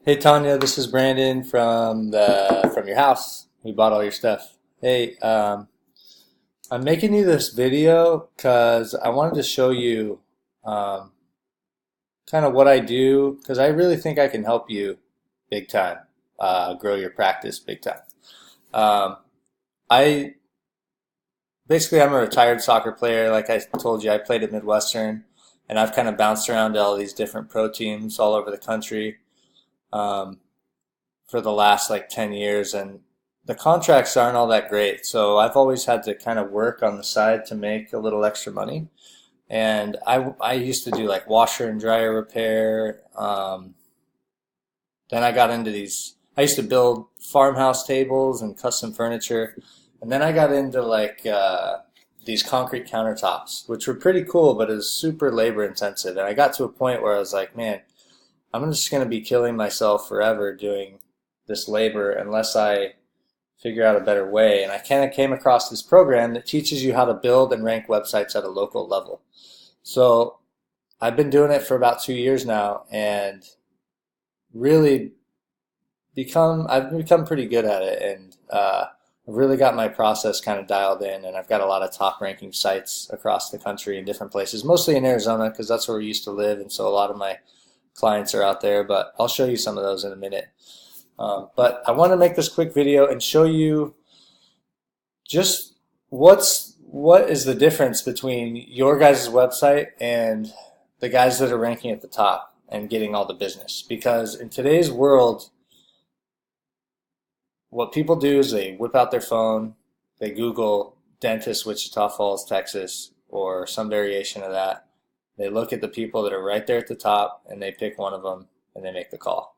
Hey Tanya, this is Brandon from your house. We bought all your stuff. Hey, I'm making you this video because I wanted to show you um, kind of what I do because I really think I can help you big time, grow your practice big time. Um, I I'm a retired soccer player. Like I told you, I played at Midwestern, and I've kind of bounced around to all these different pro teams all over the country. Um, for the last like 10 years, and the contracts aren't all that great. So I've always had to kind of work on the side to make a little extra money. And I used to do like washer and dryer repair. Then I got into I used to build farmhouse tables and custom furniture. And then I got into these concrete countertops, which were pretty cool, but it was super labor intensive. And I got to a point where I was like, man, I'm just going to be killing myself forever doing this labor unless I figure out a better way. And I kind of came across this program that teaches you how to build and rank websites at a local level. So I've been doing it for about 2 years now and really I've become pretty good at it. And I've really got my process kind of dialed in, and I've got a lot of top ranking sites across the country in different places, mostly in Arizona because that's where we used to live. And so a lot of my clients are out there, but I'll show you some of those in a minute. But I want to make this quick video and show you just what is the difference between your guys' website and the guys that are ranking at the top and getting all the business. Because in today's world, what people do is they whip out their phone, they Google dentist Wichita Falls, Texas, or some variation of that. They look at the people that are right there at the top and they pick one of them and they make the call.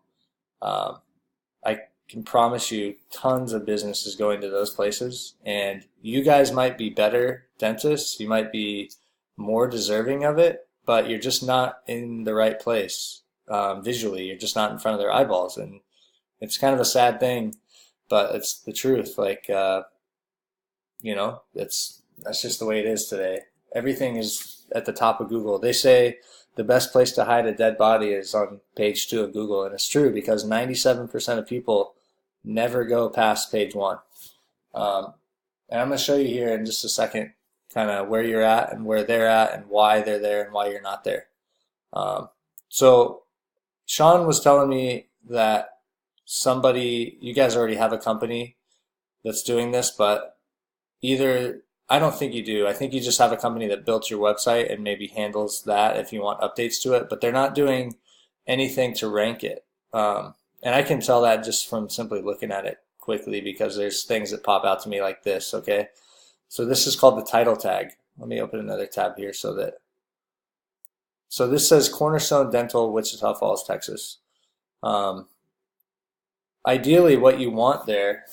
I can promise you tons of business is going to those places, and you guys might be better dentists, you might be more deserving of it, but you're just not in the right place visually. You're just not in front of their eyeballs, and it's kind of a sad thing, but it's the truth. That's just the way it is today. Everything is at the top of Google. They say the best place to hide a dead body is on page 2 of Google, and it's true because 97% of people never go past page 1. And I'm going to show you here in just a second kind of where you're at and where they're at and why they're there and why you're not there. So Sean was telling me that you guys already have a company that's doing this, but I don't think you do. I think you just have a company that built your website and maybe handles that if you want updates to it, but they're not doing anything to rank it. And I can tell that just from simply looking at it quickly because there's things that pop out to me like this, okay? So this is called the title tag. Let me open another tab here so this says Cornerstone Dental, Wichita Falls, Texas. Ideally, what you want there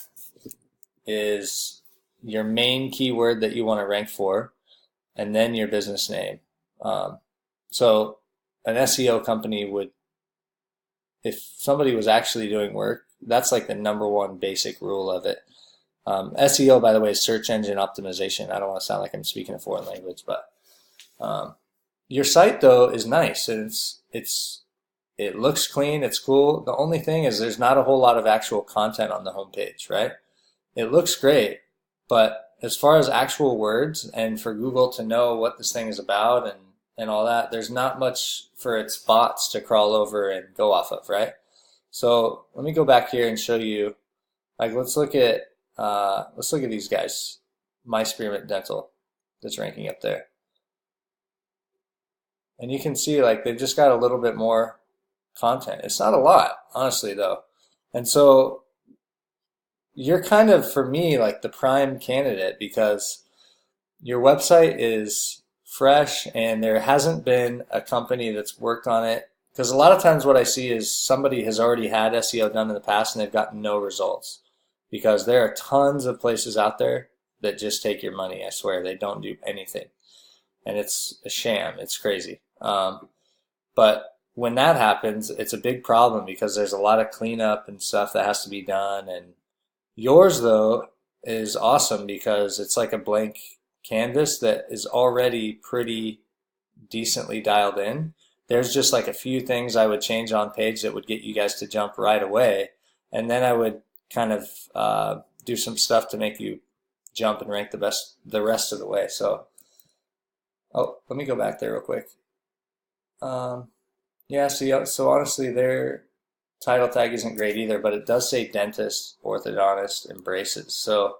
is your main keyword that you want to rank for, and then your business name. So an SEO company if somebody was actually doing work, that's like the number one basic rule of it. SEO, by the way, is search engine optimization. I don't want to sound like I'm speaking a foreign language, but your site though is nice and it looks clean, it's cool. The only thing is there's not a whole lot of actual content on the homepage, right? It looks great, but as far as actual words and for Google to know what this thing is about and all that, there's not much for its bots to crawl over and go off of, right? So let me go back here and show you. Like let's look at these guys. My Spearmint Dental that's ranking up there. And you can see like they've just got a little bit more content. It's not a lot, honestly though. And so you're kind of, for me, like the prime candidate because your website is fresh and there hasn't been a company that's worked on it. Because a lot of times what I see is somebody has already had SEO done in the past and they've gotten no results. Because there are tons of places out there that just take your money, I swear. They don't do anything. And it's a sham. It's crazy. But when that happens, it's a big problem because there's a lot of cleanup and stuff that has to be done. And yours, though, is awesome because it's like a blank canvas that is already pretty decently dialed in. there's just like a few things I would change on page that would get you guys to jump right away. And then I would kind of do some stuff to make you jump and rank the rest of the way. So, oh, let me go back there real quick. Yeah, so honestly, their title tag isn't great either, but it does say dentist, orthodontist, and braces. So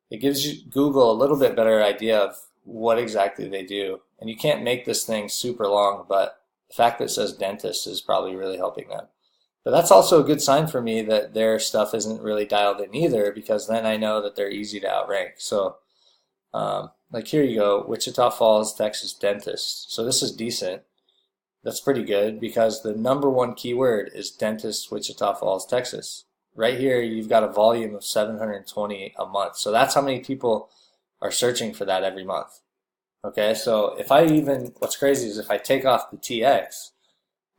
it gives you Google a little bit better idea of what exactly they do. And you can't make this thing super long, but the fact that it says dentist is probably really helping them. But that's also a good sign for me that their stuff isn't really dialed in either, because then I know that they're easy to outrank. So, like here you go, Wichita Falls, Texas dentist. So this is decent. That's pretty good because the number one keyword is dentist, Wichita Falls, Texas. Right here, you've got a volume of 720 a month. So that's how many people are searching for that every month. Okay, so what's crazy is if I take off the TX,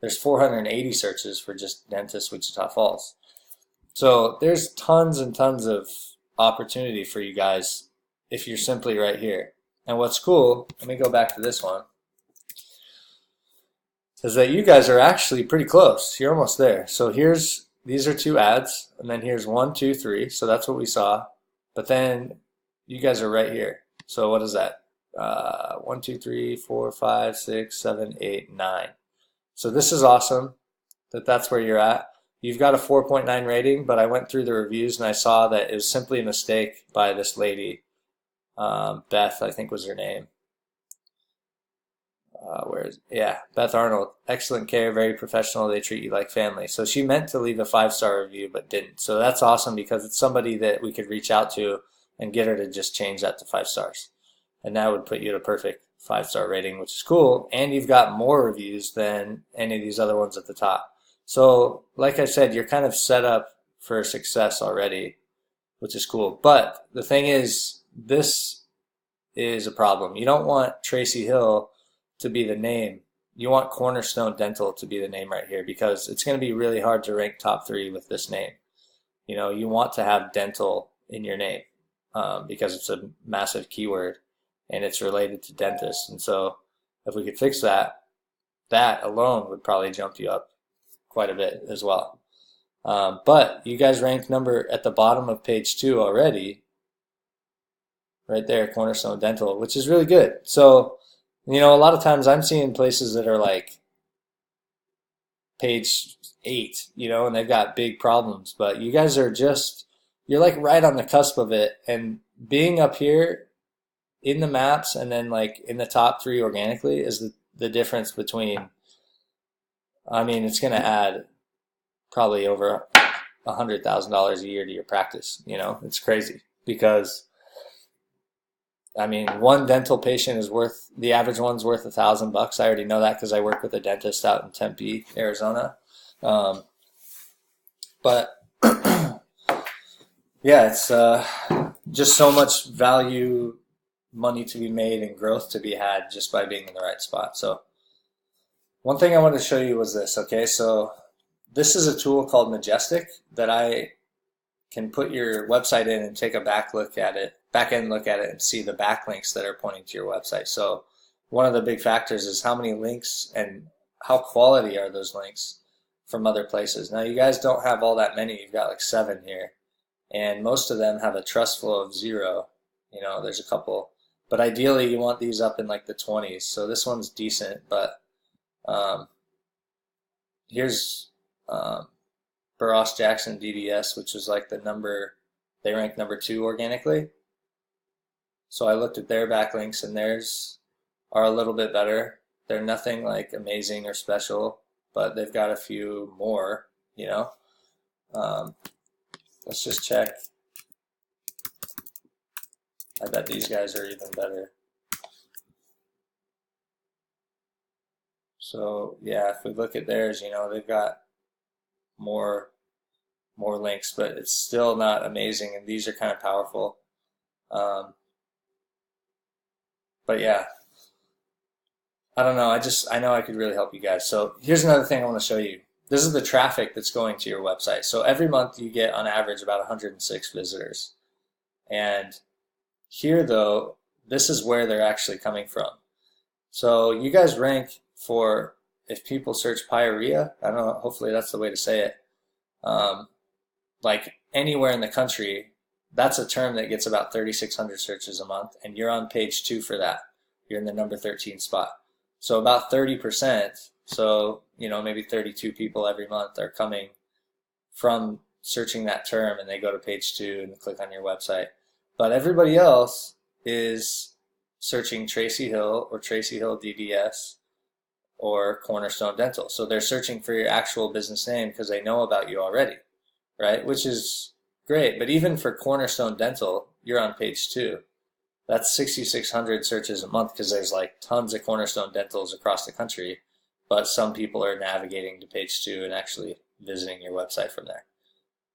there's 480 searches for just dentist, Wichita Falls. So there's tons and tons of opportunity for you guys if you're simply right here. And what's cool, let me go back to this one, is that you guys are actually pretty close. You're almost there. So these are 2 ads, and then here's 1, 2, 3. So that's what we saw. But then you guys are right here. So what is that? 1, 2, 3, 4, 5, 6, 7, 8, 9. So this is awesome that's where you're at. You've got a 4.9 rating, but I went through the reviews and I saw that it was simply a mistake by this lady. Beth, I think was her name. Beth Arnold. Excellent care, very professional. They treat you like family. So she meant to leave a 5-star review, but didn't. So that's awesome because it's somebody that we could reach out to and get her to just change that to 5 stars. And that would put you at a perfect 5-star rating, which is cool. And you've got more reviews than any of these other ones at the top. So, like I said, you're kind of set up for success already, which is cool. But the thing is, this is a problem. You don't want Tracy Hill to be the name. You want Cornerstone Dental to be the name right here because it's going to be really hard to rank top 3 with this name. You know, you want to have dental in your name because it's a massive keyword and it's related to dentists. And so if we could fix that, that alone would probably jump you up quite a bit as well. But you guys rank number at the bottom of page 2 already, right there, Cornerstone Dental, which is really good. So, you know, a lot of times I'm seeing places that are like page 8, you know, and they've got big problems, but you guys are you're like right on the cusp of it. And being up here in the maps and then like in the top 3 organically is the difference between, I mean, it's going to add probably over $100,000 a year to your practice. You know, it's crazy because, I mean, one dental patient is the average one's worth $1,000. I already know that because I work with a dentist out in Tempe, Arizona. But yeah, it's just so much value, money to be made, and growth to be had just by being in the right spot. So one thing I wanted to show you was this. Okay, so this is a tool called Majestic that I can put your website in and take a back end look at it and see the backlinks that are pointing to your website. So one of the big factors is how many links and how quality are those links from other places. Now you guys don't have all that many. You've got like 7 here, and most of them have a trust flow of 0. You know, there's a couple, but ideally you want these up in like the 20s. So this one's decent, but here's Barros Jackson DDS, which is like they rank number 2 organically. So I looked at their backlinks and theirs are a little bit better. They're nothing like amazing or special, but they've got a few more, you know. Let's just check. I bet these guys are even better. So yeah, if we look at theirs, you know, they've got more links, but it's still not amazing, and these are kind of powerful. But yeah, I don't know. I know I could really help you guys. So here's another thing I want to show you. This is the traffic that's going to your website. So every month you get on average about 106 visitors. And here though, this is where they're actually coming from. So you guys rank for if people search pyorrhea, I don't know, hopefully that's the way to say it, um, like anywhere in the country, that's a term that gets about 3,600 searches a month, and you're on page 2 for that. You're in the number 13 spot. So about 30%, so maybe 32 people every month are coming from searching that term, and they go to page 2 and click on your website. But everybody else is searching Tracy Hill or Tracy Hill DDS or Cornerstone Dental. So they're searching for your actual business name because they know about you already, right? Which is great. But even for Cornerstone Dental, you're on page 2. That's 6,600 searches a month because there's like tons of Cornerstone Dentals across the country, but some people are navigating to page 2 and actually visiting your website from there.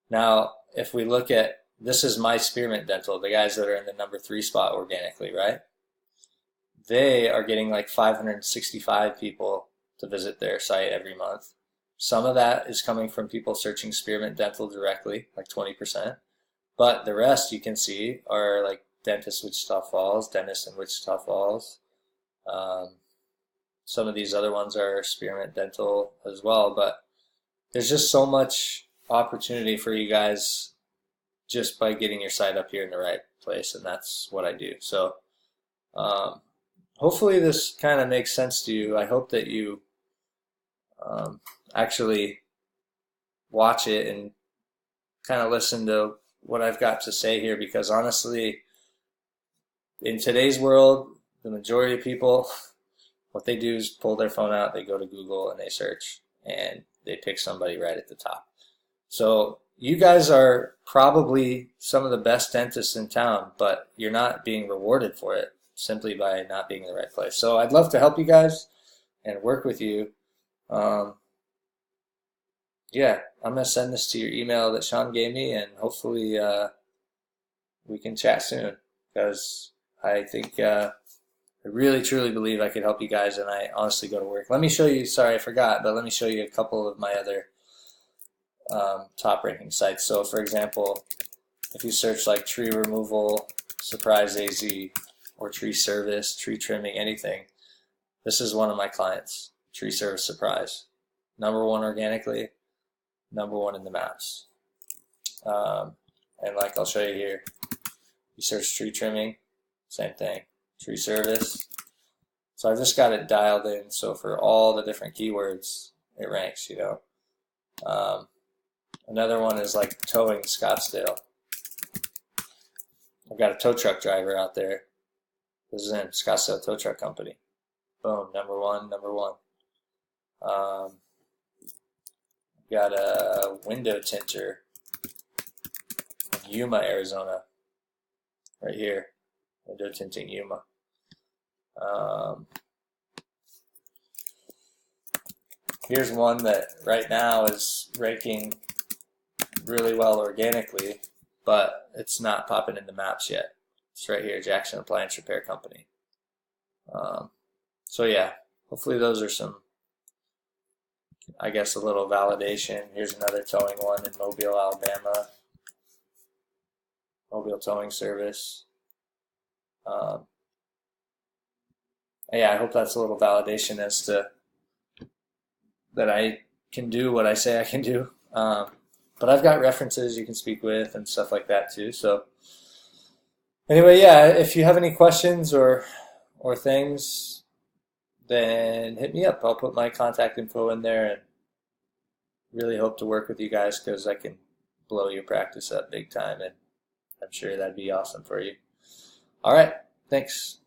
Now, if we look at, this is My Spearmint Dental, the guys that are in the number 3 spot organically, right? They are getting like 565 people to visit their site every month. Some of that is coming from people searching Spearmint Dental directly, like 20%. But the rest you can see are like Dentist Wichita Falls, Dentist in Wichita Falls. Some of these other ones are Spearmint Dental as well. But there's just so much opportunity for you guys just by getting your site up here in the right place, and that's what I do. So hopefully this kind of makes sense to you. I hope that you actually watch it and kind of listen to what I've got to say here, because honestly, in today's world, the majority of people, what they do is pull their phone out, they go to Google and they search, and they pick somebody right at the top. So you guys are probably some of the best dentists in town, but you're not being rewarded for it simply by not being in the right place. So I'd love to help you guys and work with you. Yeah, I'm going to send this to your email that Sean gave me, and hopefully we can chat soon, because I think I really truly believe I could help you guys, and I honestly go to work. Let me show you, sorry I forgot, but let me show you a couple of my other top ranking sites. So for example, if you search like tree removal, Surprise AZ, or tree service, tree trimming, anything, this is one of my clients, Tree Service Surprise. Number 1 organically, number 1 in the maps. And like I'll show you here, you search tree trimming, same thing, tree service. So I've just got it dialed in, so for all the different keywords, it ranks, Another one is like towing Scottsdale. I've got a tow truck driver out there. This is in Scottsdale Tow Truck Company. Boom, number 1, number 1. Got a window tinter in Yuma, Arizona. Right here, window tinting Yuma. Here's one that right now is ranking really well organically, but it's not popping in the maps yet. It's right here, Jackson Appliance Repair Company. So yeah, hopefully those are some, I guess, a little validation. Here's another towing one in Mobile, Alabama. Mobile Towing Service. Yeah, I hope that's a little validation as to that I can do what I say I can do. But I've got references you can speak with and stuff like that too. So anyway, yeah, if you have any questions or things, then hit me up. I'll put my contact info in there, and really hope to work with you guys, because I can blow your practice up big time, and I'm sure that'd be awesome for you. All right, thanks.